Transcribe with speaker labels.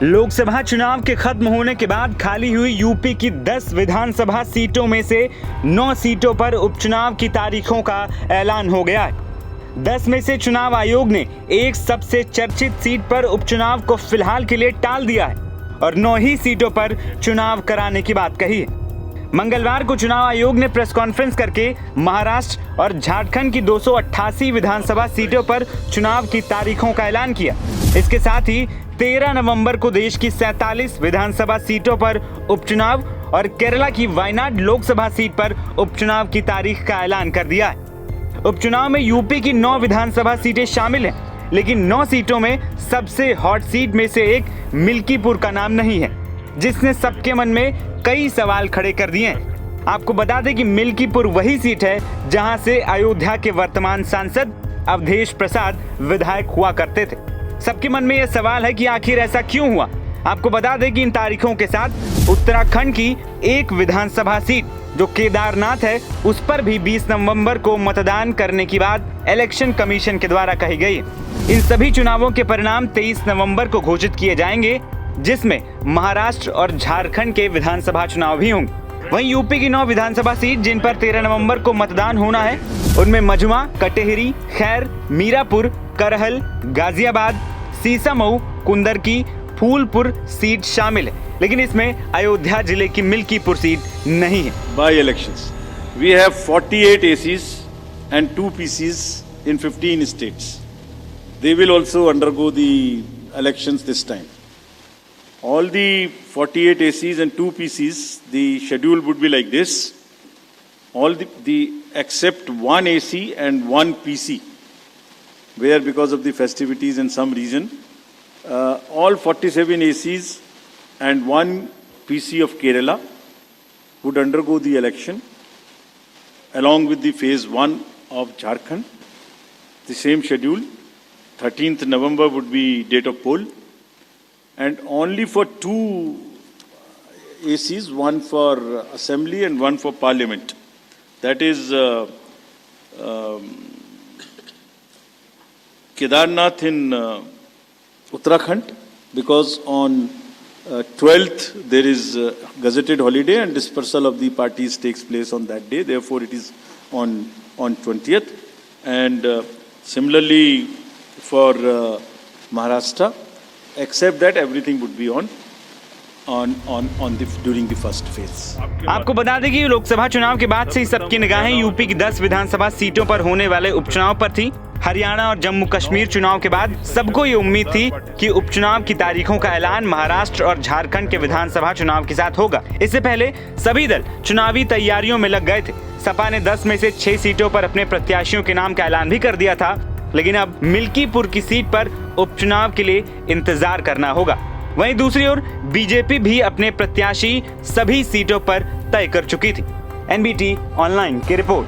Speaker 1: लोकसभा चुनाव के खत्म होने के बाद खाली हुई यूपी की 10 विधानसभा सीटों में से 9 सीटों पर उपचुनाव की तारीखों का ऐलान हो गया है। 10 में से चुनाव आयोग ने एक सबसे चर्चित सीट पर उपचुनाव को फिलहाल के लिए टाल दिया है और 9 ही सीटों पर चुनाव कराने की बात कही है। मंगलवार को चुनाव आयोग ने प्रेस कॉन्फ्रेंस करके महाराष्ट्र और झारखंड की 288 विधानसभा सीटों पर चुनाव की तारीखों का ऐलान किया। इसके साथ ही 13 नवंबर को देश की 47 विधानसभा सीटों पर उपचुनाव और केरला की वायनाड लोकसभा सीट पर उपचुनाव की तारीख का ऐलान कर दिया है। उपचुनाव में यूपी की 9 विधानसभा सीटें शामिल हैं, लेकिन 9 सीटों में सबसे हॉट सीट में से एक मिल्कीपुर का नाम नहीं है, जिसने सबके मन में कई सवाल खड़े कर दिए हैं। आपको बता दें कि मिल्कीपुर वही सीट है जहां से अयोध्या के वर्तमान सांसद अवधेश प्रसाद विधायक हुआ करते थे। सबके मन में यह सवाल है कि आखिर ऐसा क्यों हुआ। आपको बता दें कि इन तारीखों के साथ उत्तराखंड की एक विधानसभा सीट जो केदारनाथ है, उस पर भी 20 नवंबर को मतदान करने की बात इलेक्शन कमीशन के द्वारा कही गई। इन सभी चुनावों के परिणाम 23 नवंबर को घोषित किए जाएंगे, जिसमें महाराष्ट्र और झारखंड के विधानसभा चुनाव भी होंगे। वहीं यूपी की 9 विधानसभा सीट जिन पर 13 नवंबर को मतदान होना है, उनमें मझुआ, कटेहरी, खैर, मीरापुर, करहल, गाजियाबाद, सीसामऊ, कुंदरकी, फूलपुर सीट शामिल है, लेकिन इसमें अयोध्या जिले की मिल्कीपुर सीट नहीं है।
Speaker 2: By elections, we have 48 ACs and 2 PCs in 15 states. They will also undergo the elections this time. All the 48 ACs and 2 PCs, the schedule would be like this. All the except 1 AC and 1 PC, where because of the festivities in some region, all 47 ACs and 1 PC of Kerala would undergo the election along with the phase 1 of Jharkhand. The same schedule, 13th November would be date of poll, and only for 2 ACs, one for assembly and one for parliament. That is Kedarnath in Uttarakhand, because on 12th there is gazetted holiday and dispersal of the parties takes place on that day. Therefore, it is on 20th. And similarly for Maharashtra, except that everything would be on during the first phase.
Speaker 1: आपको बता दें कि लोकसभा चुनाव के बाद से ही सबकी निगाहें यूपी की 10 विधानसभा सीटों पर होने वाले उपचुनाव पर थी। हरियाणा और जम्मू कश्मीर चुनाव के बाद सबको ये उम्मीद थी कि उपचुनाव की तारीखों का ऐलान महाराष्ट्र और झारखंड के विधानसभा चुनाव के साथ होगा। इससे पहले सभी दल चुनावी तैयारियों में लग गए थे। सपा ने 10 में से 6 सीटों पर अपने प्रत्याशियों के नाम का ऐलान भी कर दिया था, लेकिन अब मिल्कीपुर की सीट पर उपचुनाव के लिए इंतजार करना होगा। वहीं दूसरी ओर बीजेपी भी अपने प्रत्याशी सभी सीटों पर तय कर चुकी थी। NBT ऑनलाइन की रिपोर्ट।